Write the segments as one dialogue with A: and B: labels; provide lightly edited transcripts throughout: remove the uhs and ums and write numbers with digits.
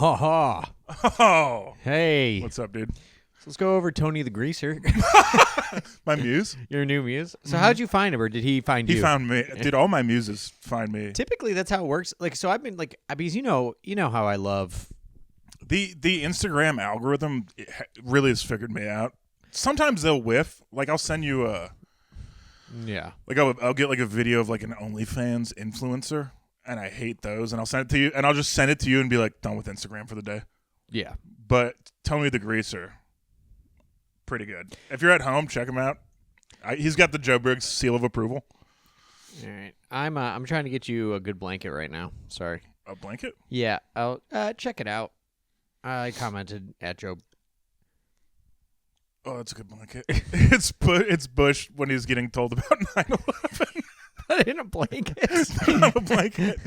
A: Ha ha.
B: Oh,
A: Hey.
B: what's up, dude?
A: So let's go over Tony the Greaser,
B: My muse?
A: your new muse. So how'd you find him, or did he find you?
B: He found me. Dude, all my muses find me.
A: Typically, that's how it works. Like, so I've been like, because you know how I love.
B: The Instagram algorithm really has figured me out. Sometimes they'll whiff. Like, I'll send you
A: Yeah.
B: like I'll get like a video of like an OnlyFans influencer, and I hate those, and I'll send it to you, and I'll just send it to you and be like, done with Instagram for the day.
A: Yeah.
B: But Tony the Greaser, pretty good. If you're at home, check him out. He's got the Joe Briggs seal of approval.
A: All right. I'm trying to get you a good blanket right now. Sorry.
B: A blanket?
A: Yeah. I'll check it out. I commented at Joe.
B: Oh, that's a good blanket. It's Bush when he's getting told about 9/11.
A: Put in a blanket.
B: Not a blanket.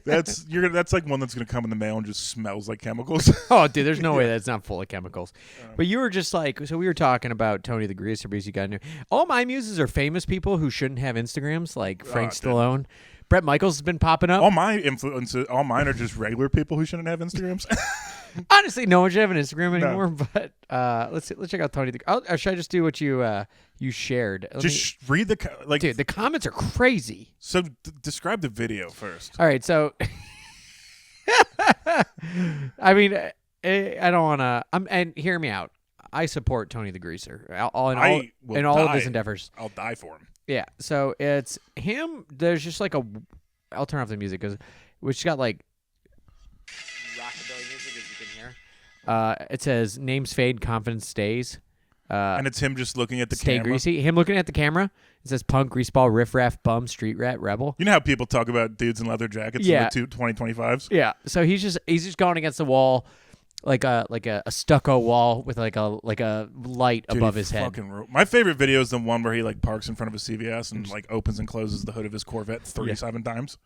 B: That's like one that's gonna come in the mail and just smells like chemicals.
A: Oh, dude, there's no way that's not full of chemicals. But you were just like, so we were talking about Tony the Greaser because you got in there. All my muses are famous people who shouldn't have Instagrams, like Frank Stallone. Brett Michaels has been popping up.
B: All mine are just regular people who shouldn't have Instagrams.
A: Honestly, no one should have an Instagram anymore. No. But let's check out Tony. Or should I just do what you shared?
B: Read the
A: dude. The comments are crazy.
B: So describe the video first.
A: All right, so I mean, I don't want to. And hear me out. I support Tony the Greaser in all of his endeavors.
B: I'll die for him.
A: Yeah, so it's him. There's just like I'll turn off the music because which got like rockabilly music, as you can hear. It says names fade, confidence stays.
B: And it's him just looking at the
A: Stay
B: camera.
A: Greasy. Him looking at the camera. It says punk, greaseball, riffraff, bum, street rat, rebel.
B: You know how people talk about dudes in leather jackets in the 2025s?
A: Yeah. So he's just going against the wall. Like a stucco wall with like a light above his head.
B: My favorite video is the one where he like parks in front of a CVS and like opens and closes the hood of his Corvette 37 times.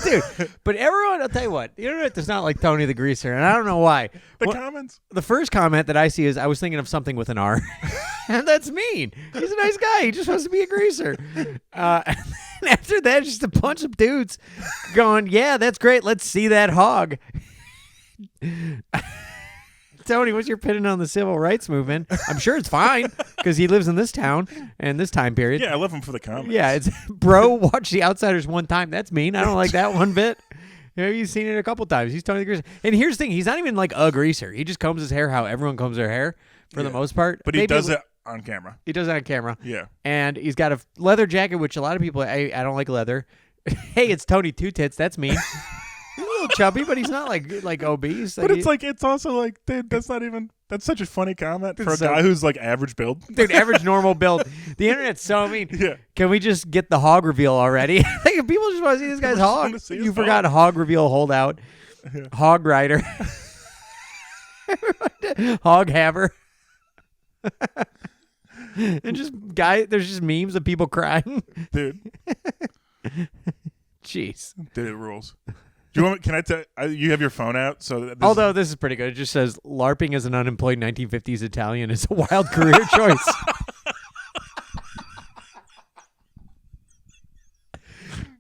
A: Dude, but everyone, I'll tell you what, the internet does not like Tony the Greaser, and I don't know why.
B: Comments?
A: The first comment that I see is, I was thinking of something with an R. And that's mean. He's a nice guy. He just wants to be a greaser. And after that, just a bunch of dudes going, yeah, that's great. Let's see that hog. Tony, what's your opinion on the civil rights movement? I'm sure it's fine because he lives in this town and this time period.
B: Yeah, I love him for the comments.
A: Yeah, it's bro, watch The Outsiders one time. That's mean. I don't like that one bit. You've seen it a couple times. He's Tony the Greaser. And here's the thing. He's not even like a greaser. He just combs his hair how everyone combs their hair for the most part.
B: But he does it on camera.
A: He does it on camera.
B: Yeah.
A: And he's got a leather jacket, which a lot of people, I don't like leather. Hey, it's Tony Two Tits. That's me. He's a little chubby, but he's not like obese.
B: But it's also like, dude, that's such a funny comment for a guy who's like average build.
A: Dude, average normal build. The internet's so mean.
B: Yeah.
A: Can we just get the hog reveal already? Like, if people just want to see this guy's hog. You forgot hog reveal holdout. Yeah. Hog rider. Hog haver. And there's just memes of people crying.
B: Dude.
A: Jeez.
B: Dude, it rules. Do you want? Can I tell? You have your phone out, so.
A: Although this is pretty good. It just says LARPing as an unemployed 1950s Italian is a wild career choice.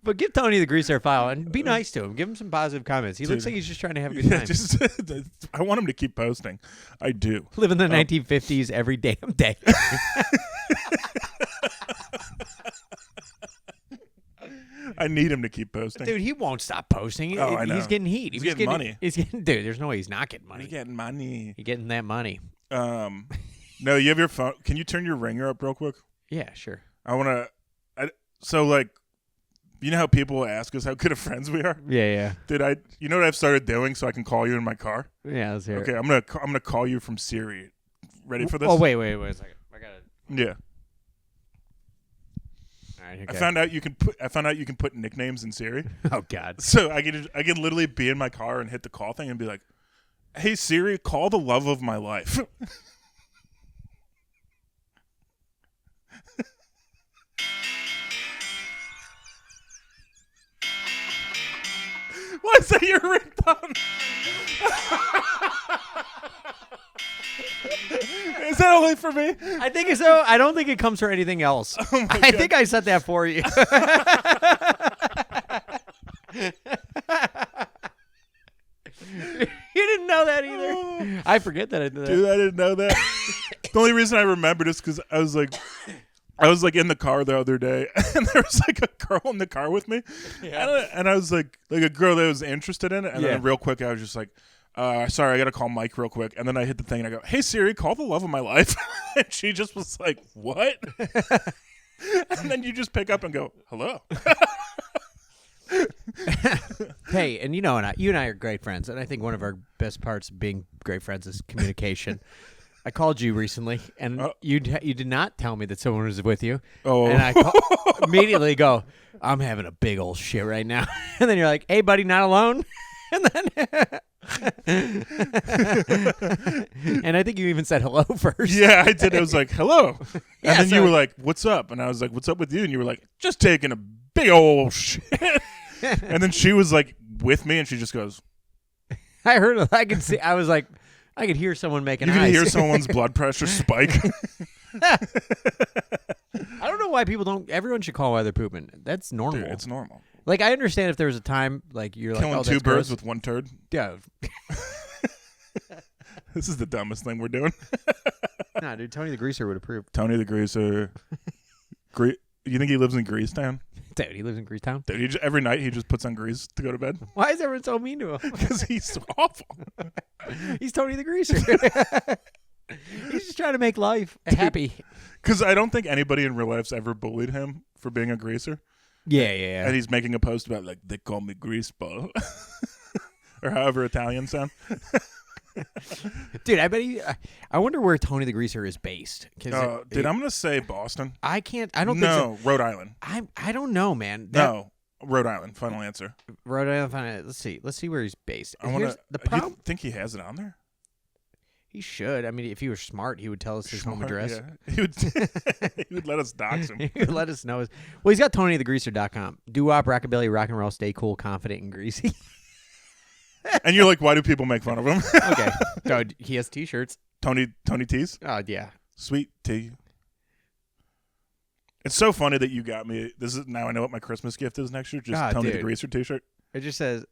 A: But give Tony the Greaser a file and be nice to him. Give him some positive comments. He looks like he's just trying to have a good time.
B: I want him to keep posting. I do.
A: Live in the 1950s every damn day.
B: I need him to keep posting.
A: Dude, he won't stop posting.
B: I know.
A: He's getting heat.
B: He's getting money.
A: Dude, there's no way he's not getting money.
B: He's getting money.
A: He's getting that money.
B: No, you have your phone. Can you turn your ringer up real quick?
A: Yeah, sure.
B: I want to. So, like, you know how people ask us how good of friends we are?
A: Yeah.
B: You know what I've started doing so I can call you in my car?
A: Yeah, let's hear it.
B: Okay, I'm gonna call you from Siri. Ready for this?
A: Oh, wait a second. I got it.
B: Yeah.
A: Okay.
B: I found out you can put nicknames in Siri.
A: Oh God!
B: So I can literally be in my car and hit the call thing and be like, "Hey Siri, call the love of my life." Why is that your ringtone? Is that only for me?
A: I think so. I don't think it comes for anything else.
B: Oh
A: I think I set that for you. I forget that I did that.
B: Dude, I didn't know that. The only reason I remembered is because I was like in the car the other day, and there was like a girl in the car with me, and I was like a girl that was interested in it, and then real quick I was just like, sorry, I gotta call Mike real quick, and then I hit the thing and I go, hey Siri, call the love of my life, and she just was like, what? And then you just pick up and go, hello.
A: Hey, and you and I are great friends, and I think one of our best parts of being great friends is communication. I called you recently, and you did not tell me that someone was with you.
B: Oh,
A: and I immediately go, I'm having a big old shit right now, and then you're like, hey, buddy, not alone, and then. And I think you even said hello first.
B: Yeah, I did. I was like, hello.
A: Yeah,
B: and then you were like, what's up? And I was like, what's up with you? And you were like, just taking a big old shit. And then she was like with me, and she just goes,
A: I heard, I could see, I was like, I could hear someone making eyes.
B: You could hear someone's blood pressure spike.
A: I don't know why people don't, everyone should call while they're pooping. That's normal.
B: Dude, it's normal.
A: Like, I understand if there was a time, like, you're
B: Killing
A: like,
B: two birds
A: gross.
B: with one turd.
A: Yeah.
B: This is the dumbest thing we're doing.
A: Nah, dude, Tony the Greaser would approve.
B: Tony the Greaser. You think he lives in Greasetown?
A: Dude, he lives in Greasetown.
B: Dude, every night he just puts on grease to go to bed.
A: Why is everyone so mean to him?
B: Because he's awful.
A: He's Tony the Greaser. He's just trying to make life happy.
B: Because I don't think anybody in real life's ever bullied him for being a greaser.
A: Yeah.
B: And he's making a post about, like, they call me greaseball. Or however Italians sound.
A: Dude, I bet I wonder where Tony the Greaser is based.
B: Dude, I'm going to say Boston.
A: I don't think
B: No, Rhode Island.
A: I don't know, man.
B: No, Rhode Island. Final answer.
A: Rhode Island. Let's see where he's based.
B: The
A: problem.
B: You think he has it on there?
A: He should. I mean, if he was smart, he would tell us his home address.
B: Yeah. He would let us dox him.
A: He would let us know. Well, he's got TonyTheGreaser.com. Doo-wop, rockabilly, rock and roll, stay cool, confident, and greasy.
B: And you're like, why do people make fun of him?
A: Okay. No, he has T-shirts.
B: Tony T's?
A: Oh, yeah.
B: Sweet tea. It's so funny that you got me. This is now I know what my Christmas gift is next year. Just Tony the Greaser T-shirt.
A: It just says...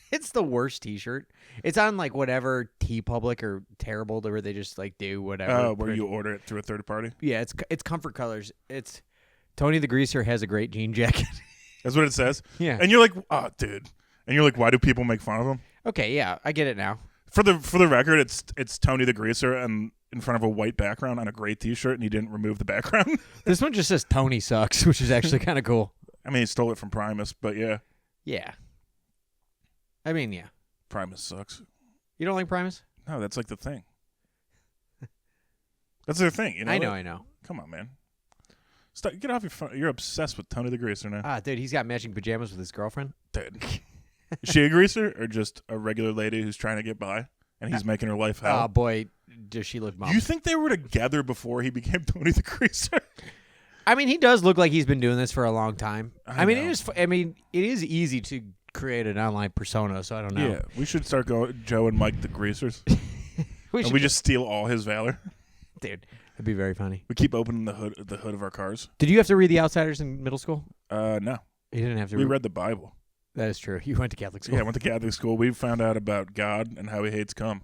A: It's the worst T-shirt. It's on like whatever TeePublic or Terrible where they just like do whatever.
B: Where you order it through a third party?
A: Yeah, it's Comfort Colors. It's Tony the Greaser has a great jean jacket.
B: That's what it says?
A: Yeah.
B: And you're like, oh, dude. And you're like, why do people make fun of him?
A: Okay, yeah, I get it now.
B: For the record, it's Tony the Greaser and in front of a white background on a gray T-shirt, and he didn't remove the background.
A: This one just says Tony sucks, which is actually kind of cool.
B: I mean, he stole it from Primus, but yeah.
A: Yeah. I mean, yeah.
B: Primus sucks.
A: You don't like Primus?
B: No, that's like the thing. That's their thing, you know?
A: I know.
B: Come on, man. Stop, get off your phone. You're obsessed with Tony the Greaser now.
A: Ah, dude, he's got matching pajamas with his girlfriend.
B: Dude. Is she a greaser or just a regular lady who's trying to get by and he's making her life hell?
A: Oh, boy, does she look mom.
B: You think they were together before he became Tony the Greaser?
A: I mean, he does look like he's been doing this for a long time.
B: I
A: mean,
B: know.
A: it is easy to create an online persona, so I don't know.
B: Yeah, we should start going Joe and Mike the Greasers.
A: we
B: just steal all his valor.
A: Dude, that'd be very funny.
B: We keep opening the hood of our cars.
A: Did you have to read The Outsiders in middle school?
B: No.
A: You didn't have to
B: We read the Bible.
A: That is true. You went to Catholic school.
B: Yeah, I went to Catholic school. We found out about God and how he hates cum.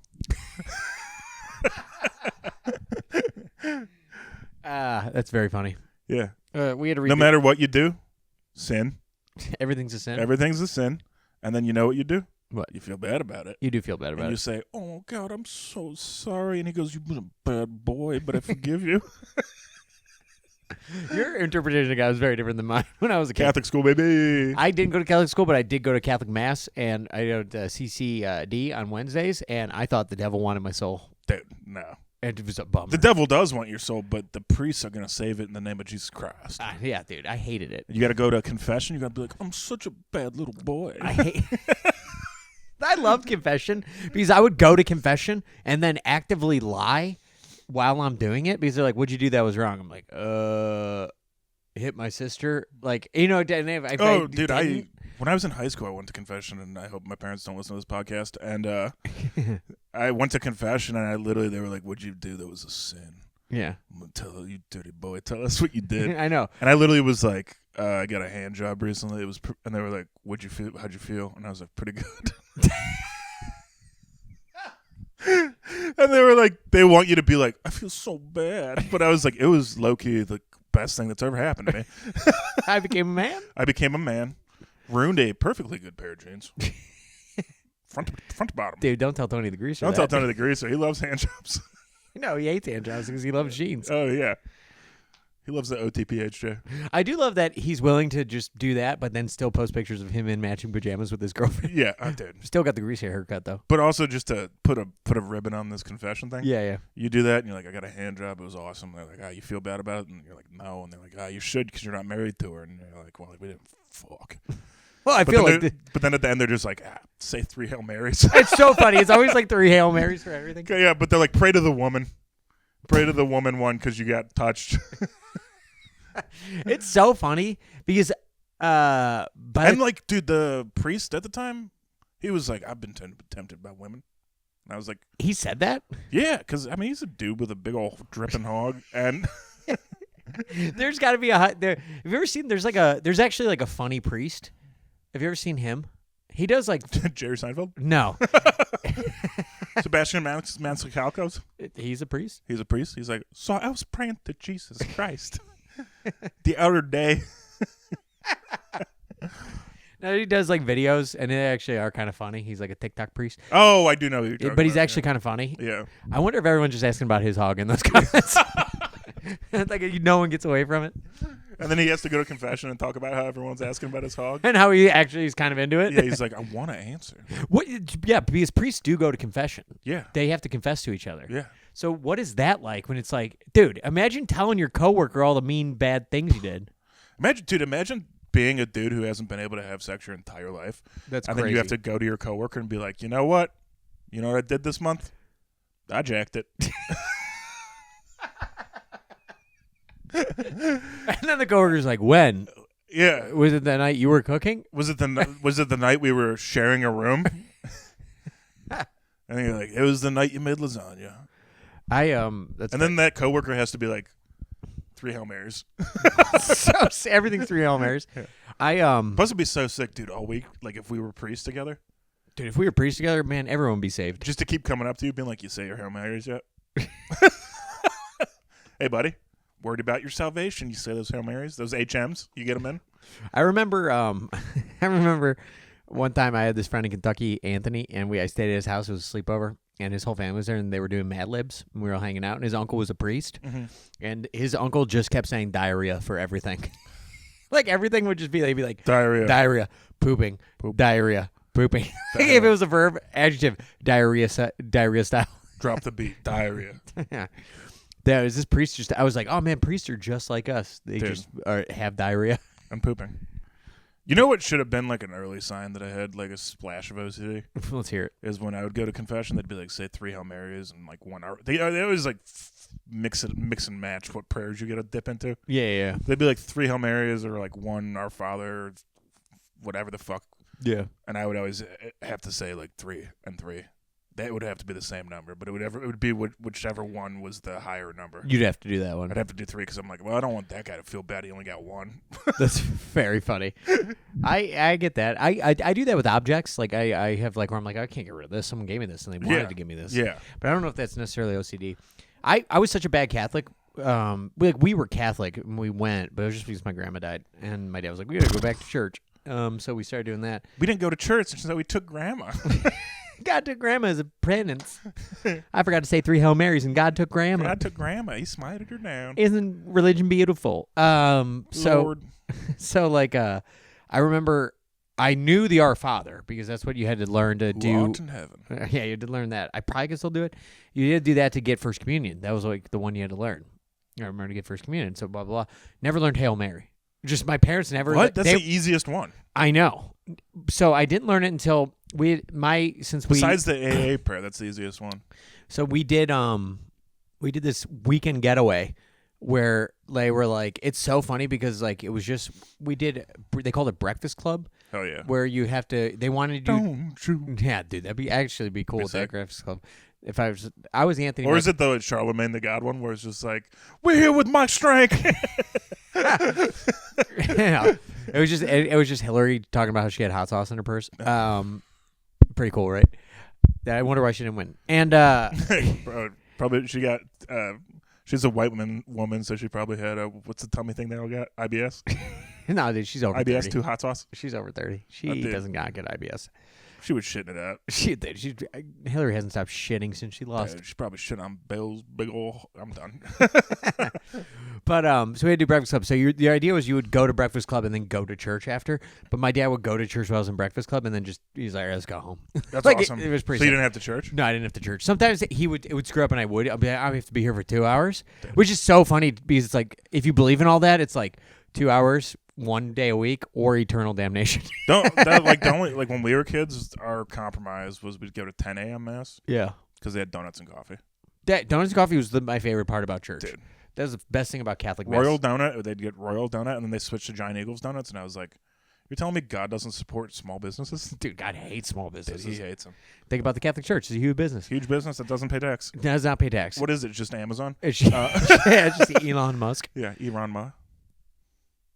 A: That's very funny.
B: Yeah.
A: We had to read
B: No matter what you do, sin.
A: Everything's a sin.
B: Everything's a sin. And then you know what you do?
A: What?
B: You feel bad about it.
A: You do feel bad about
B: and you
A: it.
B: say, oh, God, I'm so sorry. And he goes, you've been a bad boy, but I forgive you.
A: Your interpretation of God was very different than mine when I was a kid.
B: Catholic school, baby.
A: I didn't go to Catholic school, but I did go to Catholic Mass, and I go to CCD on Wednesdays, and I thought the devil wanted my soul.
B: Dude, no.
A: And it was a bummer.
B: The devil does want your soul, but the priests are going to save it in the name of Jesus Christ.
A: Yeah, dude, I hated it.
B: You got to go to a confession. You got to be like, I'm such a bad little boy.
A: I loved confession because I would go to confession and then actively lie while I'm doing it because they're like, "What'd you do that was wrong?" I'm like, hit my sister." Like, you know,
B: dude, when I was in high school, I went to confession, and I hope my parents don't listen to this podcast. And I went to confession, and they were like, "What'd you do that was a sin?"
A: Yeah,
B: I'm gonna tell you, dirty boy. Tell us what you did.
A: I know.
B: And I literally was like, I got a hand job recently. It was, and they were like, "What'd you feel? How'd you feel?" And I was like, "Pretty good." And they were like, "What'd you feel?" And I was like, "Pretty good." And they were like, "What'd you feel?" And I was like, "Pretty good." And they were like, "What'd you feel? How'd you feel?" And I was like, "Pretty good." And they were like, they want you to be like, I feel so bad. But I was like, it was low-key the best thing that's ever happened to me.
A: I became a man.
B: I became a man. Ruined a perfectly good pair of jeans. Front to bottom.
A: Dude, don't tell Tony the Greaser.
B: Don't tell Tony the Greaser. He loves hand jobs.
A: No, he hates hand jobs because he loves jeans.
B: Oh, yeah. He loves the OTPHJ.
A: I do love that he's willing to just do that, but then still post pictures of him in matching pajamas with his girlfriend.
B: Yeah, I did.
A: Still got the Greaser haircut, though.
B: But also just to put a ribbon on this confession thing.
A: Yeah.
B: You do that, and you're like, I got a hand job. It was awesome. They're like, you feel bad about it? And you're like, no. And they're like, you should because you're not married to her. And you're like, well, we didn't fuck.
A: Well, I feel like...
B: But then at the end, they're just like, say 3 Hail Marys.
A: It's so funny. It's always like 3 Hail Marys for everything.
B: Yeah, but they're like, pray to the woman. Pray to the woman one because you got touched.
A: It's so funny because...
B: and like, dude, the priest at the time, he was like, I've been tempted by women. And I was like...
A: He said that?
B: Yeah, because, I mean, he's a dude with a big old dripping hog. And...
A: There's got to be have you ever seen, there's actually like a funny priest. Have you ever seen him? He does like...
B: Jerry Seinfeld?
A: No.
B: Sebastian Maniscalco?
A: He's a priest?
B: He's a priest. He's like, so I was praying to Jesus Christ the other day.
A: No, he does like videos, and they actually are kind of funny. He's like a TikTok priest.
B: Oh, I do know who you're talking
A: but he's
B: about,
A: actually kind of funny.
B: Yeah.
A: I wonder if everyone's just asking about his hog in those comments. Like no one gets away from it.
B: And then he has to go to confession and talk about how everyone's asking about his hog.
A: And how he actually is kind of into it.
B: Yeah, he's like, I want to answer.
A: What? Yeah, because priests do go to confession.
B: Yeah.
A: They have to confess to each other.
B: Yeah.
A: So what is that like when it's like, dude, imagine telling your coworker all the mean, bad things you did.
B: Imagine being a dude who hasn't been able to have sex your entire life.
A: That's
B: and
A: crazy.
B: then you have to go to your coworker and be like, you know what? You know what I did this month? I jacked it.
A: And then the coworker's like, when?
B: Yeah.
A: Was it the night you were cooking?
B: Was it the night we were sharing a room? And you're like, it was the night you made lasagna.
A: That's
B: and then that coworker has to be like, 3 Hail Marys.
A: so everything's 3 Hail Marys.
B: Yeah. Plus it'd be so sick, dude, all week, like if we were priests together.
A: Dude, if we were priests together, man, everyone would be saved.
B: Just to keep coming up to you, being like, you say your Hail Marys yet? Hey, buddy. Worried about your salvation. You say those Hail Marys, those HMs, you get them in?
A: I remember I remember one time I had this friend in Kentucky, Anthony, and I stayed at his house. It was a sleepover, and his whole family was there, and they were doing Mad Libs, and we were all hanging out, and his uncle was a priest, and his uncle just kept saying diarrhea for everything. Like, everything would just be, they'd be like, diarrhea, pooping,
B: Poop.
A: diarrhea, pooping. Like, if it was a verb, adjective, diarrhea style.
B: Drop the beat. Diarrhea.
A: Yeah. There was this priest just, I was like, oh man, priests are just like us. They
B: Dude.
A: just have diarrhea.
B: I'm pooping. You know what should have been like an early sign that I had like a splash of OCD?
A: Let's hear it.
B: Is when I would go to confession, they'd be like, say 3 Hail Marys in like 1 hour. They always like mix and match what prayers you get to dip into.
A: Yeah.
B: They'd be like 3 Hail Marys or like 1 Our Father, or whatever the fuck.
A: Yeah.
B: And I would always have to say like 3 and 3. That would have to be the same number, but it would be whichever one was the higher number.
A: You'd have to do that one.
B: I'd have to do 3 because I'm like, well, I don't want that guy to feel bad. He only got 1.
A: That's very funny. I get that. I do that with objects. Like I have like where I'm like, I can't get rid of this. Someone gave me this and they wanted to give me this.
B: Yeah.
A: But I don't know if that's necessarily OCD. I was such a bad Catholic. We were Catholic and we went, but it was just because my grandma died and my dad was like, we gotta go back to church. So we started doing that.
B: We didn't go to church, so we took grandma.
A: God took grandma as a penance. I forgot to say 3 Hail Marys, and God took grandma.
B: God took grandma. He smited her down.
A: Isn't religion beautiful?
B: Lord.
A: So like, I remember I knew the Our Father because that's what you had to learn to do.
B: Who art in heaven.
A: Yeah, you had to learn that. I probably could still do it. You had to do that to get First Communion. That was like the one you had to learn. I remember to get First Communion. So blah blah. Never learned Hail Mary. Just my parents never.
B: What? That's the easiest one.
A: I know. So I didn't learn it until
B: Besides the AA prayer, that's the easiest one.
A: So we did this weekend getaway where they were like, it's so funny because like it was just they called it Breakfast Club.
B: Oh yeah.
A: Where you have to, they wanted to do.
B: Don't you?
A: Yeah, dude, that'd be cool with that Breakfast Club. If I was Anthony.
B: Or is it though Charlemagne the God one where it's just like, we're here with my strength.
A: Yeah. It was just Hillary talking about how she had hot sauce in her purse. Pretty cool, right? I wonder why she didn't win. And
B: Probably she got. She's a white woman, so she probably had a what's the tummy thing they all got? IBS.
A: no, dude, she's over
B: IBS
A: 30.
B: too hot sauce.
A: She's over 30. She
B: dude.
A: doesn't got good IBS.
B: She was shitting it out.
A: Hillary hasn't stopped shitting since she lost.
B: She probably shit on Bill's big old. I'm done.
A: But so we had to do Breakfast Club. So the idea was you would go to Breakfast Club and then go to church after. But my dad would go to church while I was in Breakfast Club and then he's like, all right, let's go home.
B: That's
A: like,
B: awesome.
A: It was pretty.
B: So you
A: sick.
B: didn't have to church?
A: No, I didn't have to church. Sometimes it would screw up and I would. I'd be like, I have to be here for 2 hours, which is so funny because it's like if you believe in all that, it's like 2 hours. 1 day a week or eternal damnation.
B: Like when we were kids, our compromise was we'd go to 10 a.m. mass.
A: Yeah,
B: because they had donuts and coffee.
A: Donuts and coffee was my favorite part about church.
B: Dude,
A: that was the best thing about Catholic mass.
B: Royal donut, they'd get Royal donut, and then they switched to Giant Eagles donuts, and I was like, "You're telling me God doesn't support small businesses?"
A: Dude, God hates small
B: Dude,
A: businesses.
B: he hates them.
A: Think about the Catholic Church; it's a huge business.
B: Huge business that doesn't pay tax.
A: It does not pay tax.
B: What is it? Just Amazon?
A: It's just Elon Musk.
B: Yeah, Elon Ma.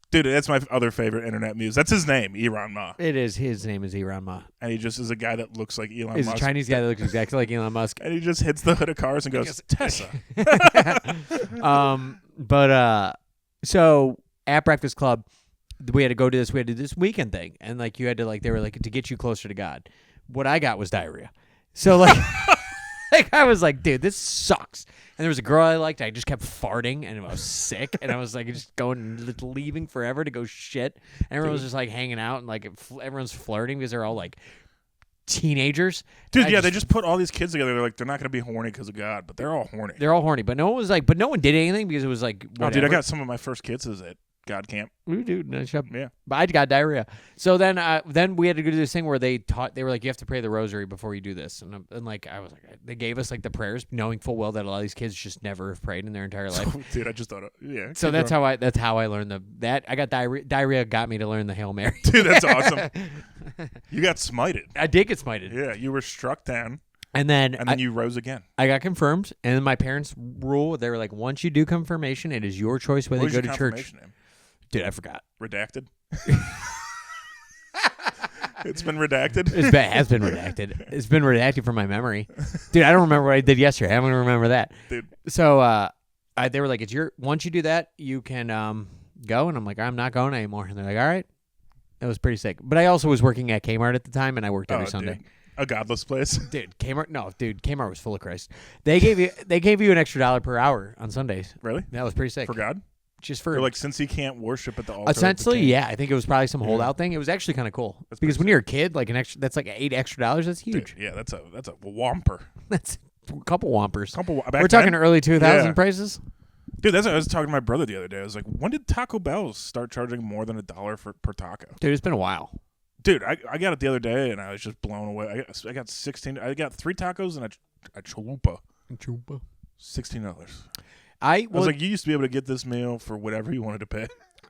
B: Dude, that's my other favorite internet muse. That's his name, Elon Ma.
A: It is. His name is Elon Ma.
B: And he just is a guy that looks like Elon
A: He's
B: Musk.
A: a Chinese guy that looks exactly like Elon Musk.
B: And he just hits the hood of cars and goes, Tessa.
A: So at Breakfast Club, we had to go to this. We had to do this weekend thing, and like you had to like they were like to get you closer to God. What I got was diarrhea. So like, like I was like, dude, this sucks. And there was a girl I liked. I just kept farting, and I was sick. And I was like, just going, leaving forever to go shit. And everyone was just like hanging out, and like everyone's flirting because they're all like teenagers.
B: Dude, they just put all these kids together. They're like, they're not going to be horny because of God, but they're all horny.
A: They're all horny, but no one was like, but no one did anything because it was like, whatever.
B: Oh, dude, I got some of my first kisses at God camp.
A: Ooh, dude, nice job.
B: Yeah.
A: But I got diarrhea. So then we had to go do this thing where they were like, you have to pray the rosary before you do this. And like, I was like, they gave us like the prayers, knowing full well that a lot of these kids just never have prayed in their entire life.
B: Dude, I just thought, yeah.
A: So that's how I learned I got diarrhea. Diarrhea got me to learn the Hail Mary.
B: Dude, that's awesome. You got smited.
A: I did get smited.
B: Yeah, you were struck down.
A: And then
B: you rose again.
A: I got confirmed. And then my parents' rule, they were like, once you do confirmation, it is your choice whether you go to church.
B: Name?
A: Dude, I forgot.
B: Redacted. It's been redacted.
A: It has been redacted. It's been redacted from my memory. Dude, I don't remember what I did yesterday. I'm going to remember that.
B: Dude.
A: So they were like, once you do that, you can go. And I'm like, I'm not going anymore. And they're like, all right. It was pretty sick. But I also was working at Kmart at the time, and I worked every Sunday.
B: Dude. A godless place.
A: Dude, Kmart was full of Christ. They gave you an extra $1 per hour on Sundays.
B: Really?
A: That was pretty sick.
B: For God?
A: Just for
B: They're like, since he can't worship at the altar.
A: essentially, yeah. I think it was probably some holdout thing. It was actually kind of cool because when you're a kid, like that's like $8 extra. That's huge.
B: Dude, yeah, that's a whomper.
A: That's a couple whompers.
B: Back
A: We're talking
B: then?
A: early 2000
B: Yeah.
A: prices.
B: Dude, that's what I was talking to my brother the other day. I was like, when did Taco Bell start charging more than $1 per taco?
A: Dude, it's been a while.
B: Dude, I got it the other day and I was just blown away. I got 16. I got 3 tacos and a chalupa. $16.
A: I
B: was like, you used to be able to get this meal for whatever you wanted to pay.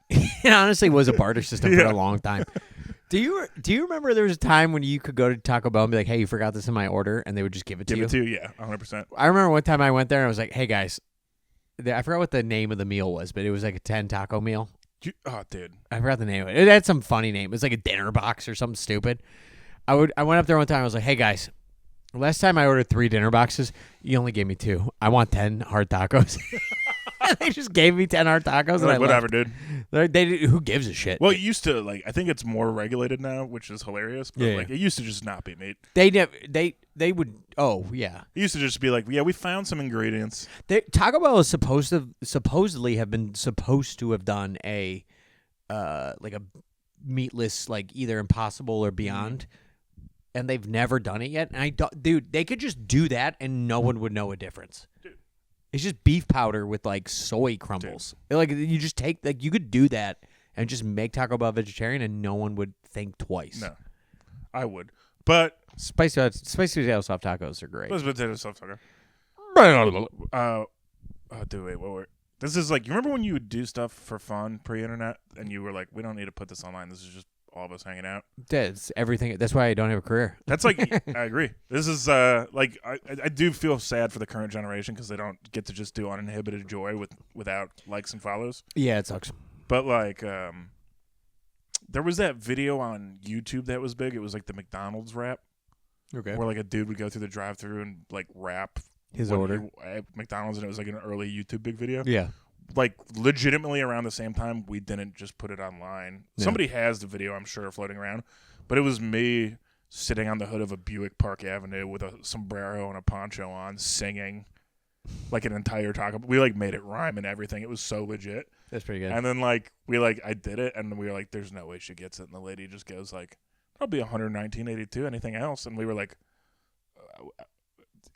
A: It honestly was a barter system for a long time. Do you remember there was a time when you could go to Taco Bell and be like, hey, you forgot this in my order, and they would just give it to you?
B: Give it to you, yeah, 100%.
A: I remember one time I went there and I was like, hey, guys, I forgot what the name of the meal was, but it was like a 10 taco meal.
B: Oh, dude.
A: I forgot the name of it. It had some funny name. It was like a dinner box or something stupid. I went up there one time. I was like, hey, guys, last time I ordered 3 dinner boxes, you only gave me 2. I want 10 hard tacos. They just gave me 10 hard tacos. And
B: like, whatever, dude.
A: Who gives a shit?
B: Well, it used to, like, I think it's more regulated now, which is hilarious. But,
A: Yeah.
B: like, it used to just not be meat.
A: They would, oh, yeah.
B: It used to just be like, yeah, we found some ingredients.
A: Taco Bell is supposedly have done a, like a meatless, like either Impossible or Beyond. And they've never done it yet. And dude, they could just do that and no one would know a difference.
B: Dude.
A: It's just beef powder with like soy crumbles. Like you just take you could do that and just make Taco Bell vegetarian and no one would think twice.
B: No, I would. But
A: spicy potato soft tacos are great.
B: those potato soft taco. Dude, wait, what were? This is like, you remember when you would do stuff for fun pre-internet and you were like, we don't need to put this online. This is just all of us hanging out.
A: That's everything. That's why I don't have a career.
B: That's like, I agree. This is like, I do feel sad for the current generation because they don't get to just do uninhibited joy without likes and follows.
A: Yeah, it sucks.
B: But like, there was that video on YouTube that was big. It was like the McDonald's rap.
A: Okay.
B: where like a dude would go through the drive-through and like rap
A: His
B: what
A: order.
B: at McDonald's, and it was like an early YouTube big video.
A: Yeah.
B: Like legitimately around the same time, we didn't just put it online.
A: Yeah.
B: Somebody has the video, I'm sure, floating around, but it was me sitting on the hood of a Buick Park Avenue with a sombrero and a poncho on, singing like an entire taco. We like made it rhyme and everything. It was so legit.
A: That's pretty good.
B: And then like I did it, and we were like, "There's no way she gets it." And the lady just goes like, "I'll be 119.82. Anything else?" And we were like,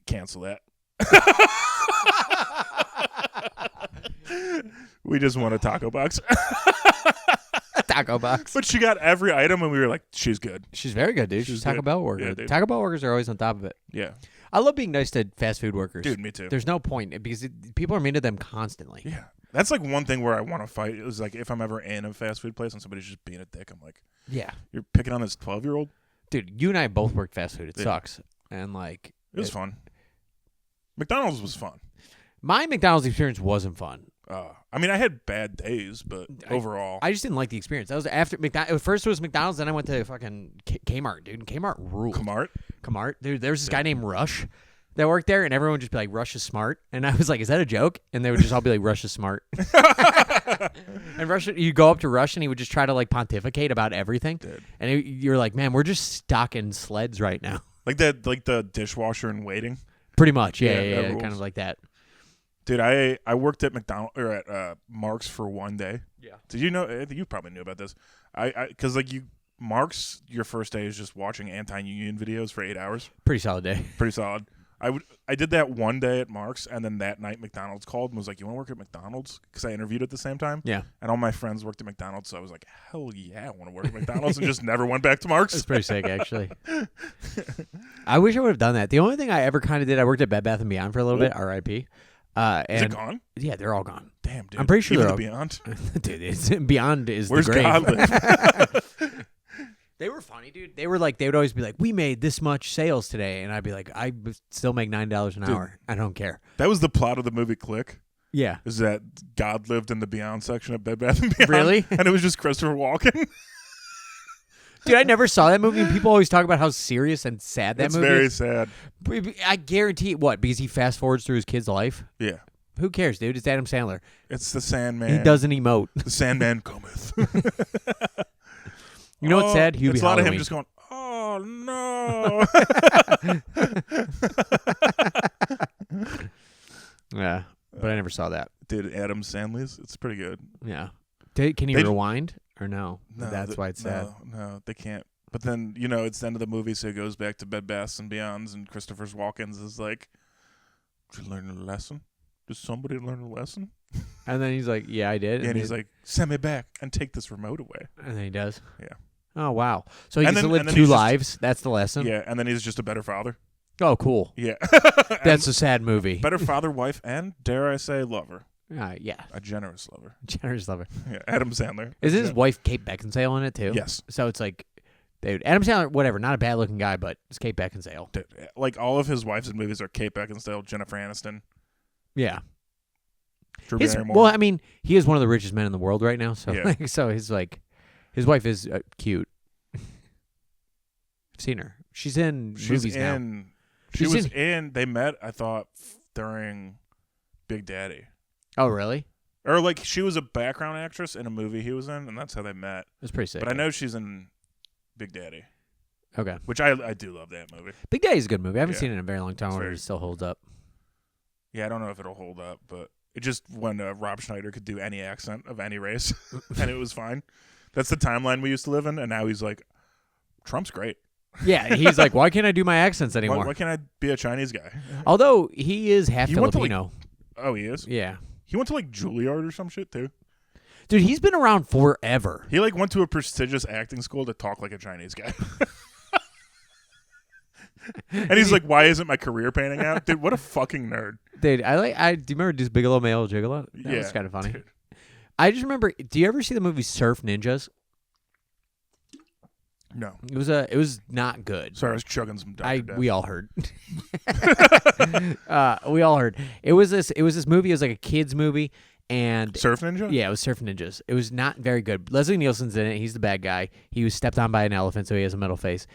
B: "Cancel that." We just want a taco box.
A: A taco box.
B: But she got every item, and we were like, "She's good."
A: She's very good, dude.
B: She's
A: She's Taco
B: good.
A: Bell worker.
B: Yeah, dude.
A: Taco Bell workers are always on top of it.
B: Yeah,
A: I love being nice to fast food workers.
B: dude, me too.
A: There's no point because people are mean to them constantly.
B: Yeah, that's like one thing where I want to fight. Is like if I'm ever in a fast food place and somebody's just being a dick, I'm like,
A: Yeah.
B: "You're picking on this 12-year-old."
A: Dude, you and I both worked fast food. It
B: Yeah.
A: sucks. And like
B: It was fun. McDonald's was fun.
A: my McDonald's experience wasn't fun.
B: I mean, I had bad days, but overall,
A: I just didn't like the experience. That was after McDonald's. First it was McDonald's, then I went to fucking Kmart, dude. And Kmart ruled. Kmart. Dude, there was this guy named Rush that worked there, and everyone would just be like, Rush is smart. And I was like, is that a joke? And they would just all be like, Rush is smart. And Rush, you go up to Rush, and he would just try to like pontificate about everything.
B: Dude.
A: And you're like, man, we're just stocking sleds right now.
B: like the dishwasher in waiting.
A: Pretty much,
B: Yeah,
A: yeah,
B: that
A: kind
B: rules.
A: of like that.
B: Dude, I worked at McDonald's or at Mark's for one day.
A: Yeah.
B: Did you know? I think you probably knew about this. Because like Mark's, your first day is just watching anti-union videos for 8 hours.
A: Pretty solid day.
B: Pretty solid. I did that one day at Mark's, and then that night McDonald's called and was like, "You want to work at McDonald's?" Because I interviewed at the same time.
A: Yeah.
B: And all my friends worked at McDonald's, so I was like, "Hell yeah, I want to work at McDonald's," and just never went back to Mark's.
A: It's pretty sick, actually. I wish I would have done that. The only thing I ever kind of did, I worked at Bed Bath & Beyond for a little bit, R.I.P.
B: Is it
A: And
B: gone?
A: yeah, they're all gone.
B: Damn, dude.
A: I'm pretty sure
B: Even
A: they're
B: the Beyond.
A: Dude, it's, Beyond is
B: Where's
A: the grave.
B: God live?
A: They were funny, dude. They would always be like, we made this much sales today. And I'd be like, I still make $9 an hour. I don't care.
B: That was the plot of the movie Click.
A: Yeah.
B: Is that God lived in the Beyond section of Bed Bath & Beyond.
A: Really?
B: And it was just Christopher Walken.
A: Dude, I never saw that movie. And people always talk about how serious and sad that
B: It's
A: movie
B: very
A: is.
B: sad.
A: I guarantee, what, because he fast forwards through his kid's life?
B: Yeah.
A: Who cares, dude? It's Adam Sandler.
B: It's the Sandman.
A: He doesn't emote.
B: The Sandman cometh.
A: You know what's sad? Hubie
B: It's a lot of him
A: Halloween.
B: just going, "Oh, no."
A: Yeah, but I never saw that.
B: Dude, Adam Sandler's. It's pretty good.
A: Yeah. Can you
B: They-
A: rewind or no?
B: No,
A: That's why it's sad.
B: No, they can't. But then, it's the end of the movie, so it goes back to Bed Baths and Beyonds, and Christopher Walken's is like, "Did you learn a lesson? Did somebody learn a lesson?"
A: And then he's like, yeah, I did.
B: And he's like, "Send me back and take this remote away."
A: and then he does.
B: Yeah.
A: Oh, wow. So he
B: And
A: gets to
B: then-
A: live
B: and then
A: two
B: he's just-
A: lives. That's the lesson.
B: Yeah, and then he's just a better father.
A: Oh, cool.
B: Yeah.
A: That's a sad movie.
B: better father, wife, and, dare I say, lover.
A: Yeah.
B: A generous lover.
A: Generous lover.
B: Yeah, Adam Sandler.
A: Is his wife Kate Beckinsale in it too?
B: Yes.
A: So it's like, dude, Adam Sandler, whatever, not a bad looking guy, but it's Kate Beckinsale.
B: Dude, like, all of his wives in movies are Kate Beckinsale, Jennifer Aniston,
A: Yeah.
B: Drew Barrymore.
A: Well, I mean, he is one of the richest men in the world right now. So,
B: Yeah.
A: so his wife is cute. I've seen her. She's in movies now.
B: She
A: She's
B: was in. They met, I thought, during Big Daddy,
A: Oh, really?
B: or like she was a background actress in a movie he was in, and that's how they met.
A: That's pretty sick.
B: But I know she's in Big Daddy,
A: Okay.
B: which I do love that movie.
A: Big Daddy's a good movie. I haven't
B: Yeah.
A: seen it in a very long time.
B: It's
A: Where
B: very-
A: it still holds up.
B: Yeah, I don't know if it'll hold up, but it just when Rob Schneider could do any accent of any race, and it was fine. That's the timeline we used to live in, and now he's like, Trump's great.
A: Yeah, he's like, why can't I do my accents anymore?
B: Why can't I be a Chinese guy?
A: Although he is half
B: He went to, like-
A: Filipino.
B: Oh, he is.
A: Yeah.
B: He went to like Juilliard or some shit too.
A: Dude, he's been around forever.
B: He like went to a prestigious acting school to talk like a Chinese guy. And he's like, "Why isn't my career panning out, dude? What a fucking nerd."
A: Dude, do you remember this Bigelow Male Gigolo? That was kind of funny.
B: dude.
A: I just remember. Do you ever see the movie Surf Ninjas?
B: No,
A: It was not good.
B: sorry, I was chugging some Dr. Death.
A: We all heard. We all heard. It was this movie. It was like a kids movie, and
B: Surf Ninja.
A: yeah, it was Surf Ninjas. It was not very good. Leslie Nielsen's in it. He's the bad guy. He was stepped on by an elephant, so he has a metal face.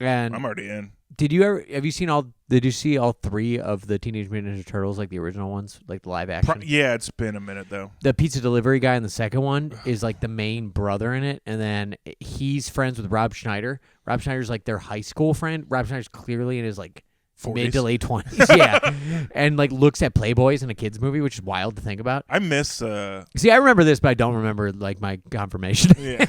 A: And
B: I'm already in.
A: did you see all 3 of the Teenage Mutant Ninja Turtles, like the original ones, like the live action?
B: Yeah, it's been a minute though.
A: The pizza delivery guy in the second one is like the main brother in it, and then he's friends with Rob Schneider. Rob Schneider's like their high school friend. Rob Schneider's clearly in his like
B: 40s.
A: mid to late 20s, yeah, and like looks at Playboys in a kids movie, which is wild to think about.
B: I miss.
A: See, I remember this, but I don't remember like my confirmation.
B: Yeah.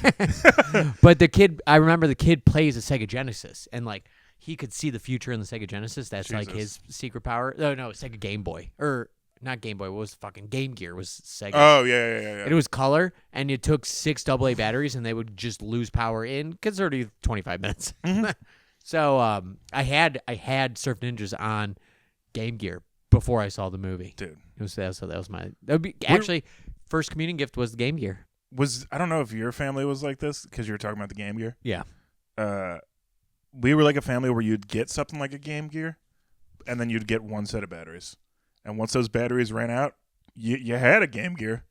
A: But I remember the kid plays a Sega Genesis, and like he could see the future in the Sega Genesis. That's like his secret power. No, Sega Game Boy, or not Game Boy. What was fucking Game Gear was Sega.
B: Oh yeah.
A: And it was color, and it took 6 AA batteries, and they would just lose power in 25 minutes.
B: Mm-hmm.
A: So I had Surf Ninjas on Game Gear before I saw the movie.
B: Dude,
A: actually first communion gift was the Game Gear.
B: I don't know if your family was like this because you were talking about the Game Gear.
A: Yeah.
B: We were like a family where you'd get something like a Game Gear, and then you'd get one set of batteries, and once those batteries ran out, you had a Game Gear.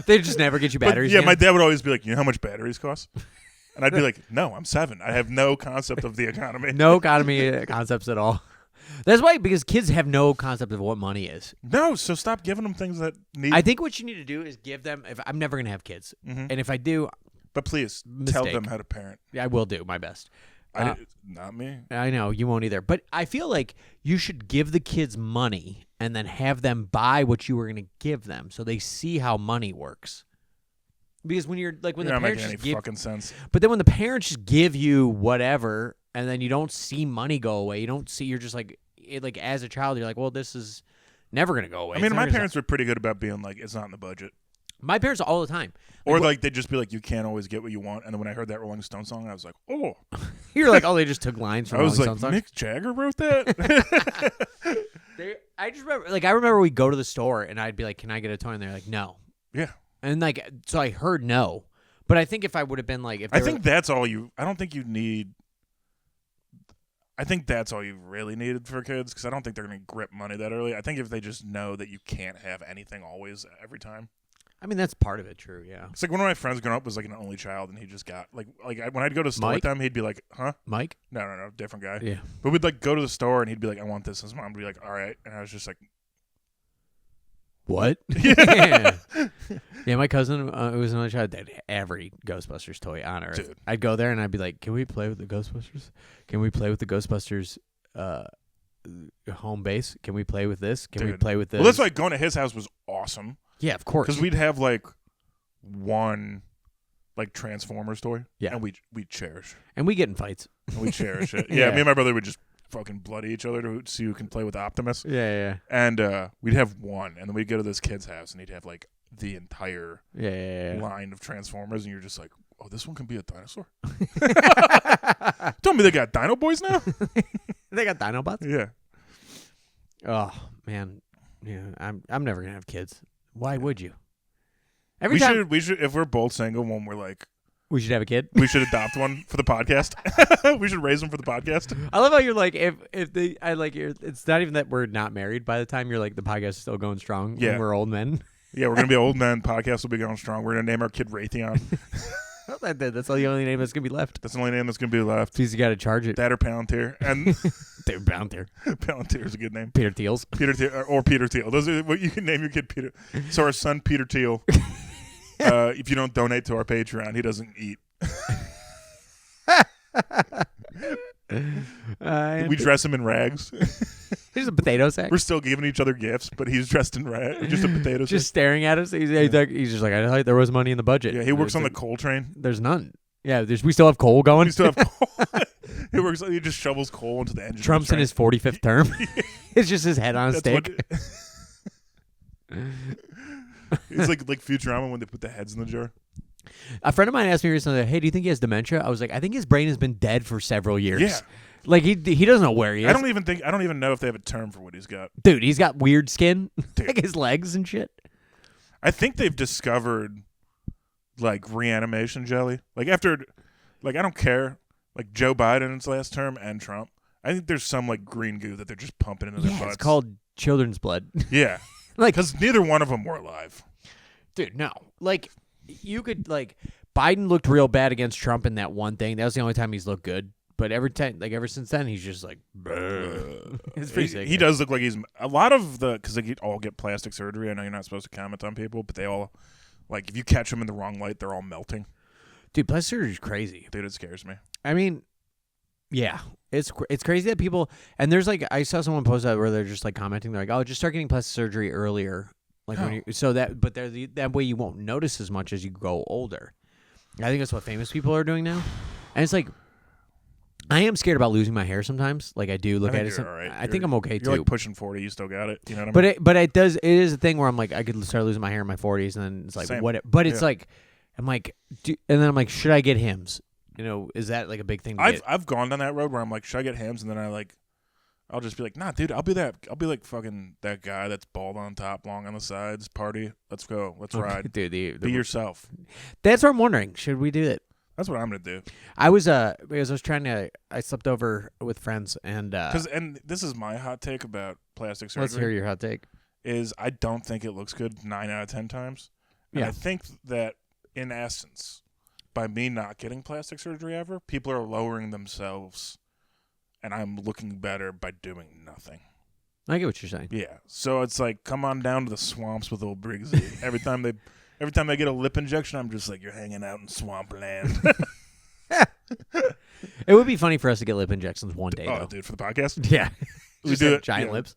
A: They just never get you batteries.
B: Yeah,
A: again?
B: my dad would always be like, "You know how much batteries cost?" And I'd be like, "No, I'm 7. I have no concept of the economy."
A: No economy concepts at all. That's why, because kids have no concept of what money is.
B: No, so stop giving them things that need.
A: I think what you need to do is give them. If I'm never gonna have kids, and if I do,
B: but please tell them how to parent.
A: I will do my best.
B: Not me.
A: I know you won't either, but I feel like you should give the kids money and then have them buy what you were gonna give them, so they see how money works. Because when you're like when the parents
B: just give fucking sense.
A: But then when the parents just give you whatever, and then you don't see money go away, you're just like as a child, you're like, well, this is never gonna go away.
B: I mean, my parents were pretty good about being like, it's not in the budget.
A: My parents all the time.
B: Or like they'd just be like, you can't always get what you want. And then when I heard that Rolling Stone song, I was like, oh.
A: You're like, oh, they just took lines from Rolling Stone songs.
B: I was like, Mick Jagger wrote that?
A: I remember we'd go to the store and I'd be like, can I get a toy? And they're like, no.
B: Yeah.
A: And like, so I heard no. But I think if I would have been like,
B: that's all I don't think you need. I think that's all you really needed for kids, because I don't think they're going to grip money that early. I think if they just know that you can't have anything always every time.
A: I mean, that's part of it, true, yeah.
B: It's like one of my friends growing up was like an only child, and he just got when I'd go to the store with them, he'd be like, huh?
A: Mike?
B: No, different guy.
A: Yeah.
B: But we'd like go to the store, and he'd be like, I want this. And his mom would be like, all right. And I was just like,
A: what? Yeah. Yeah, my cousin was another child that had every Ghostbusters toy on Earth.
B: Dude.
A: I'd go there and I'd be like, can we play with the Ghostbusters? Can we play with the Ghostbusters home base? Can we play with this? Can we play with this?
B: Well, that's why going to his house was awesome.
A: Yeah, of course.
B: Because we'd have like one like Transformers toy.
A: Yeah.
B: And we cherish.
A: And we get in fights.
B: And we cherish it. Yeah, me and my brother would just fucking bloody each other to see who can play with Optimus.
A: Yeah.
B: And we'd have one, and then we'd go to this kid's house, and he'd have like the entire line of Transformers, and you're just like, oh, this one can be a dinosaur? Tell me they got Dino Boys now?
A: They got Dinobots?
B: Yeah.
A: Oh, man. Yeah, I'm never going to have kids. Why would you?
B: We should, if we're both single when we're like,
A: we should have a kid.
B: We should adopt one for the podcast. We should raise them for the podcast.
A: I love how you're like, it's not even that we're not married by the time you're like, the podcast is still going strong.
B: Yeah.
A: When we're old men.
B: Yeah, we're going to be old men. Podcast will be going strong. We're going to name our kid Raytheon.
A: That's the only name that's going to be left.
B: That's the only name that's going to be left.
A: Because you got to charge it.
B: That or Palantir. And
A: Dude, Palantir.
B: Palantir is a good name.
A: Peter Thiel's.
B: Peter Thiel. Those are what you can name your kid Peter. So our son, Peter Thiel. If you don't donate to our Patreon, he doesn't eat. We dress him in rags.
A: Here's a potato sack.
B: We're still giving each other gifts, but he's dressed in rags. Just a potato sack.
A: Just staring at us. He's just like, I thought there was money in the budget.
B: Yeah, he works on the coal train.
A: There's none. Yeah, we still have coal going.
B: We still have coal. He just shovels coal into the engine.
A: Trump's in his 45th term. It's just his head on a stick.
B: It's like Futurama when they put the heads in the jar.
A: A friend of mine asked me recently, hey, do you think he has dementia? I was like, I think his brain has been dead for several years.
B: Yeah.
A: Like, he doesn't know where he is.
B: I don't even know if they have a term for what he's got.
A: Dude, he's got weird skin. Like his legs and shit.
B: I think they've discovered, like, reanimation jelly. Like, after, like, I don't care. Like, Joe Biden's last term and Trump. I think there's some, like, green goo that they're just pumping into their butts.
A: It's called children's blood.
B: Yeah. Like, because neither one of them were alive.
A: Dude, no. Like, you could, like, Biden looked real bad against Trump in that one thing. That was the only time he's looked good. But every time, like ever since then, he's just like, it's pretty sick.
B: He does look like he's a lot of the because they all get plastic surgery. I know you're not supposed to comment on people, but they all like if you catch them in the wrong light, they're all melting.
A: Dude, plastic surgery is crazy.
B: Dude, it scares me.
A: I mean, yeah, it's crazy that people and there's like I saw someone post that where they're just like commenting. They're like, oh, just start getting plastic surgery earlier, like when you so that but that way you won't notice as much as you go older. I think that's what famous people are doing now, and it's like. I am scared about losing my hair sometimes. Like I do look at it.
B: Right.
A: I think I'm okay
B: you're
A: too.
B: You're like pushing 40. You still got it. You know what I mean?
A: But it does. It is a thing where I'm like I could start losing my hair in my 40s, and then it's like
B: Same.
A: what? But it's like I'm like, and then I'm like, should I get Hims? You know, is that like a big thing?
B: I've gone down that road where I'm like, should I get Hims? And then I'll just be like, nah, dude, I'll be like fucking that guy that's bald on top, long on the sides. Party, let's go, let's ride,
A: dude.
B: Be yourself.
A: That's what I'm wondering. Should we do it?
B: That's what I'm gonna do.
A: I was because I was trying to. I slept over with friends and
B: and this is my hot take about plastic surgery.
A: Let's hear your hot take.
B: Is I don't think it looks good 9 out of 10 times. And I think that in essence, by me not getting plastic surgery ever, people are lowering themselves, and I'm looking better by doing nothing.
A: I get what you're saying.
B: Yeah. So it's like, come on down to the swamps with old Briggsy. Every time they get a lip injection, I'm just like, you're hanging out in swampland.
A: It would be funny for us to get lip injections one day, though.
B: Dude, for the podcast?
A: Yeah.
B: We do it.
A: Giant lips.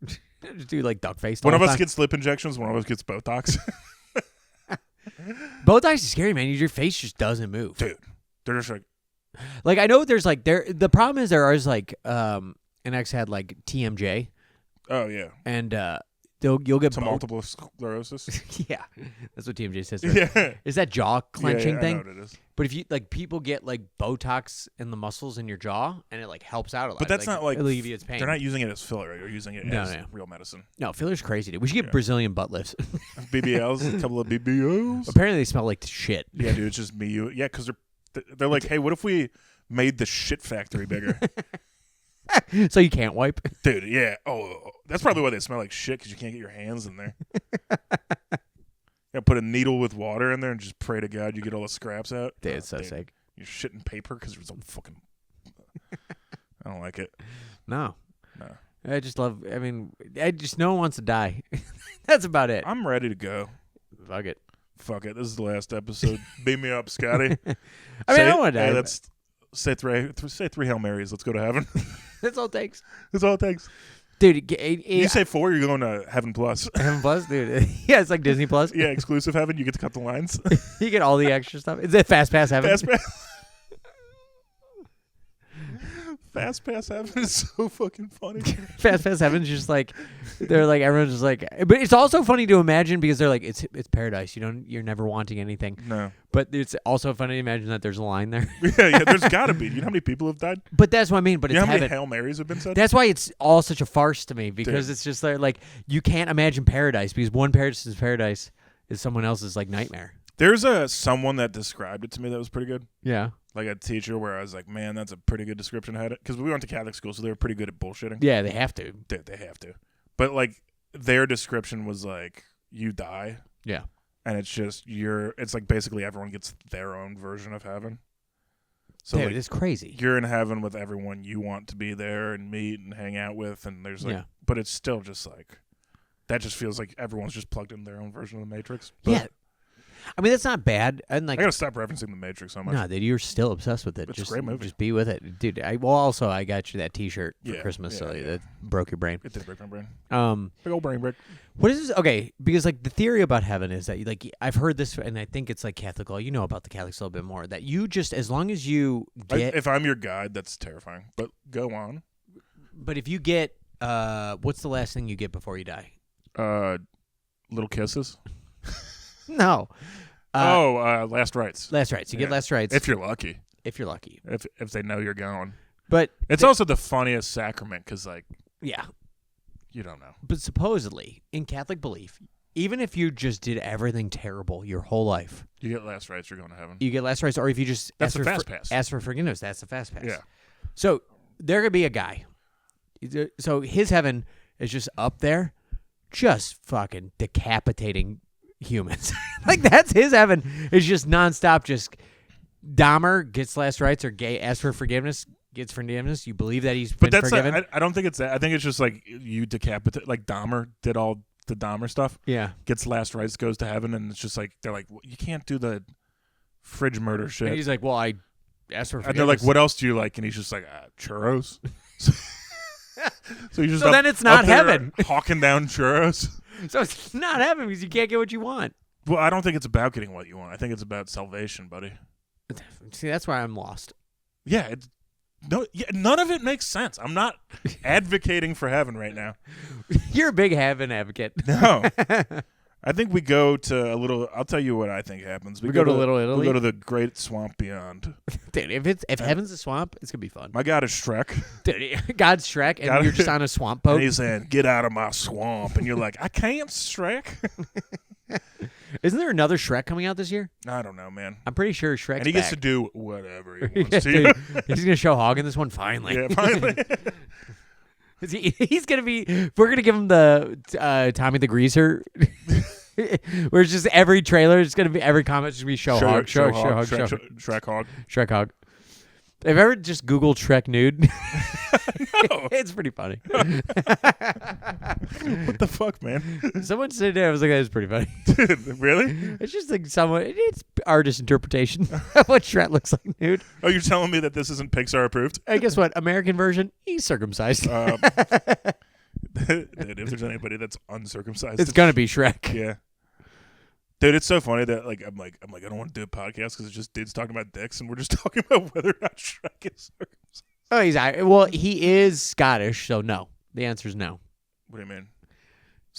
A: Just do like duck face.
B: One of us gets lip injections, one of us gets Botox.
A: Botox is scary, man. Your face just doesn't move.
B: Dude, they're just
A: like I know there's like the problem is there is like an ex had like TMJ.
B: Oh yeah.
A: And you'll get
B: multiple sclerosis.
A: Yeah, that's what TMJ says.
B: Yeah,
A: is that jaw clenching thing?
B: I know what it is.
A: But if you like, people get like Botox in the muscles in your jaw, and it like helps out a lot.
B: But that's not like
A: alleviates pain.
B: They're not using it as filler. They're using it as real medicine.
A: No, filler's crazy, dude. We should get Brazilian butt lifts.
B: BBLs, a couple of BBLs.
A: Apparently, they smell like shit.
B: Yeah, dude, it's just me. Yeah, because they're like, hey, what if we made the shit factory bigger?
A: So you can't wipe,
B: dude. Yeah. Oh, that's probably why they smell like shit, because you can't get your hands in there. Yeah, put a needle with water in there and just pray to God you get all the scraps out.
A: Dude, it's so sick.
B: You're shitting paper because there's a fucking. I don't like it.
A: No. I just love. I mean, no one wants to die. That's about it.
B: I'm ready to go.
A: Fuck it.
B: This is the last episode. Beat me up, Scotty.
A: I don't want to die.
B: Hey, let's say three Hail Marys. Let's go to heaven.
A: That's all it takes.
B: That's all it takes.
A: Dude,
B: you say 4, you're going to Heaven Plus.
A: Heaven Plus, dude. Yeah, it's like Disney Plus.
B: Yeah, exclusive heaven. You get to cut the lines.
A: You get all the extra stuff. Is it Fast Pass Heaven?
B: Fast Pass Heaven is so fucking funny.
A: Fast Pass Heaven's just like, they're like, everyone's just like, but it's also funny to imagine because they're like, it's paradise. You're never wanting anything.
B: No.
A: But it's also funny to imagine that there's a line there.
B: Yeah, there's got to be. You know how many people have died?
A: But that's what I mean. But it's
B: how
A: heaven.
B: Many Hail Marys have been said?
A: That's why it's all such a farce to me, because it's just like you can't imagine paradise, because one person's paradise is someone else's like nightmare.
B: There's someone that described it to me that was pretty good.
A: Yeah.
B: Like a teacher where I was like, man, that's a pretty good description. I had it because we went to Catholic school, so they were pretty good at bullshitting.
A: Yeah, they have to.
B: They have to. But like their description was like, you die.
A: Yeah.
B: And it's just it's like basically everyone gets their own version of heaven. So
A: dude,
B: like,
A: it's crazy.
B: You're in heaven with everyone you want to be there and meet and hang out with, and there's like, but it's still just like, that just feels like everyone's just plugged in their own version of the Matrix. But
A: yeah. I mean, that's not bad. And like,
B: I gotta stop referencing the Matrix so much.
A: No, dude, you're still obsessed with it.
B: It's a great movie.
A: Just be with it, dude. I got you that T-shirt for Christmas, so that broke your brain.
B: It did break my brain.
A: Big
B: old brain break.
A: What is this? Okay, because like the theory about heaven is that like I've heard this, and I think it's like Catholic law. You know about the Catholics a little bit more. That you just, as long as you get,
B: if I'm your guide, that's terrifying. But go on.
A: But if you get, what's the last thing you get before you die?
B: Little kisses.
A: No.
B: Last rites.
A: Last rites. You get last rites.
B: If you're lucky.
A: If you're lucky.
B: If they know you're going.
A: But
B: it's also the funniest sacrament because, like,
A: yeah,
B: you don't know.
A: But supposedly, in Catholic belief, even if you just did everything terrible your whole life,
B: you get last rites, you're going to heaven.
A: You get last rites, or if you just
B: ask
A: for forgiveness, that's the fast pass.
B: Yeah.
A: So there could be a guy. So his heaven is just up there, just fucking decapitating humans. Like that's his heaven. It's just nonstop. Just Dahmer gets last rites or gay asks for forgiveness, gets forgiveness. You believe that he's been
B: But that's
A: forgiven.
B: I don't think it's that. I think it's just like you decapitate. Like Dahmer did all the Dahmer stuff.
A: Yeah.
B: Gets last rites, goes to heaven, and it's just like they're like, you can't do the fridge murder shit.
A: And he's like, well, I asked for forgiveness.
B: And they're like, what else do you like? And he's just like, churros. So he's just
A: So then it's not
B: up there
A: heaven.
B: hawking down churros.
A: So it's not heaven because you can't get what you want.
B: Well, I don't think it's about getting what you want. I think it's about salvation, buddy.
A: See, that's why I'm lost.
B: Yeah, none of it makes sense. I'm not advocating for heaven right now.
A: You're a big heaven advocate.
B: No. I think we go to a little. I'll tell you what I think happens.
A: We go to Little Italy?
B: We go to the great swamp beyond.
A: Dude, if heaven's a swamp, it's gonna be fun.
B: My God is Shrek.
A: Dude, God's Shrek, and
B: God-
A: you're just on a swamp boat.
B: And he's saying, get out of my swamp. And you're like, I can't, Shrek.
A: Isn't there another Shrek coming out this year?
B: I don't know, man.
A: I'm pretty sure Shrek's
B: And he gets
A: back.
B: to do whatever he
A: Yeah,
B: wants to.
A: dude, he's gonna show Hog in this one finally.
B: Yeah, finally.
A: He's gonna be. We're gonna give him the Tommy the Greaser. Where it's just every trailer, it's gonna be every comment, just gonna be show Hog, show Hog, show
B: Shrek Hog.
A: Shrek Hog. Have you ever just Googled Shrek nude?
B: No.
A: It's pretty funny.
B: What the fuck, man?
A: Someone said it. I was like, that's pretty funny.
B: Dude, really?
A: It's just like it's artist interpretation of what Shrek looks like nude.
B: Oh, you're telling me that this isn't Pixar approved?
A: And guess what? American version, he's circumcised.
B: Dude, if there's anybody that's uncircumcised,
A: It's gonna be Shrek.
B: yeah. Dude, it's so funny that I'm like I don't want to do a podcast because it's just dudes talking about dicks, and we're just talking about whether or not Shrek is circumcised.
A: Oh, he is Scottish, so no. The answer is no.
B: What do you mean?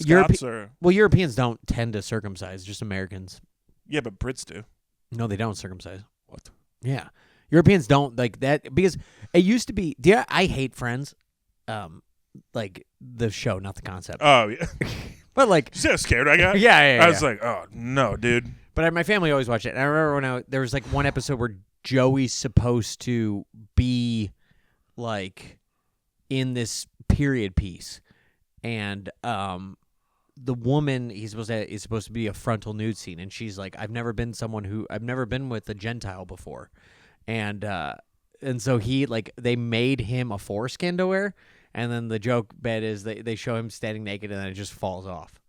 A: Europe-
B: Scots or
A: Well, Europeans don't tend to circumcise, just Americans.
B: yeah, but Brits do.
A: No, they don't circumcise.
B: What?
A: Yeah, Europeans don't like that because it used to be. I hate Friends, like the show, not the concept.
B: Oh yeah.
A: But like,
B: You see how scared I got?
A: yeah.
B: I was like, oh no, dude.
A: But my family always watched it. And I remember when there was like one episode where Joey's supposed to be like in this period piece, and the woman is supposed to be a frontal nude scene, and she's like, I've never been with a Gentile before, and so they made him a foreskin to wear, and then the joke bed is they show him standing naked, and then it just falls off.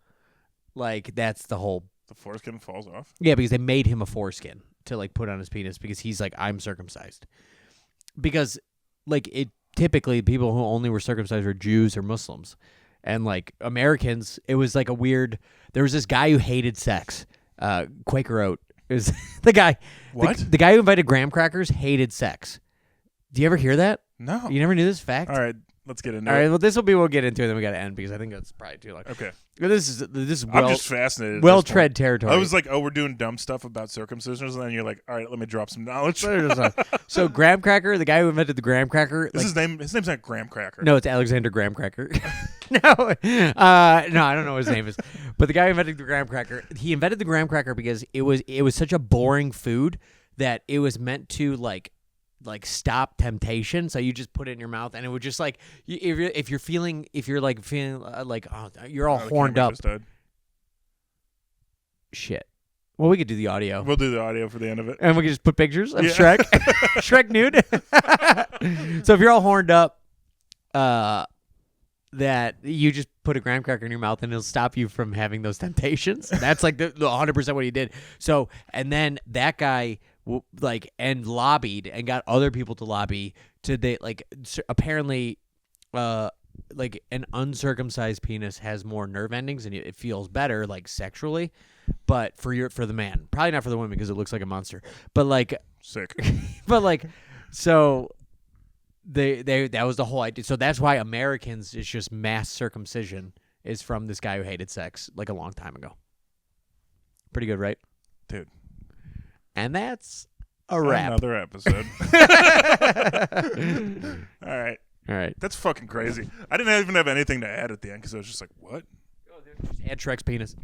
A: Like that's the whole.
B: The foreskin falls off.
A: Yeah, because they made him a foreskin to like put on his penis because he's like, I'm circumcised. Because like typically people who only were circumcised were Jews or Muslims. And like Americans, it was like there was this guy who hated sex. Quaker Oat is the guy.
B: What?
A: The guy who invited graham crackers hated sex. Do you ever hear that?
B: No.
A: You never knew this fact?
B: All right, let's get into
A: All
B: it.
A: right, well we'll get into it, then we got to end because I think that's probably too long.
B: Okay.
A: This is
B: I'm just fascinated.
A: well tread territory.
B: I was like, oh, we're doing dumb stuff about circumcisions, and then you're like, all right, let me drop some knowledge.
A: So graham cracker, the guy who invented the graham cracker,
B: His name's not Graham Cracker.
A: no, it's Alexander Graham Cracker. No, I don't know what his name is, but the guy who invented the graham cracker, he invented the graham cracker because it was such a boring food that it was meant to like stop temptation. So you just put it in your mouth, and it would just like if you're feeling like oh, you're all
B: Oh, the
A: horned
B: camera
A: up.
B: just died.
A: Shit. Well, we could do the audio.
B: We'll do the audio for the end of it.
A: And we can just put pictures of
B: Yeah.
A: Shrek. Shrek nude. So if you're all horned up, that you just put a graham cracker in your mouth and it'll stop you from having those temptations. That's like the 100% what he did. So, and then that guy lobbied and got other people to lobby to apparently like an uncircumcised penis has more nerve endings and it feels better like sexually, but for the man, probably not for the women because it looks like a monster, but like
B: Sick.
A: but like so that was the whole idea. So that's why Americans is just mass circumcision is from this guy who hated sex like a long time ago. Pretty good, right?
B: Dude.
A: And that's a wrap.
B: Another episode. All right.
A: All right.
B: That's fucking crazy. I didn't even have anything to add at the end because I was just like, what?
A: Just add Shrek's penis.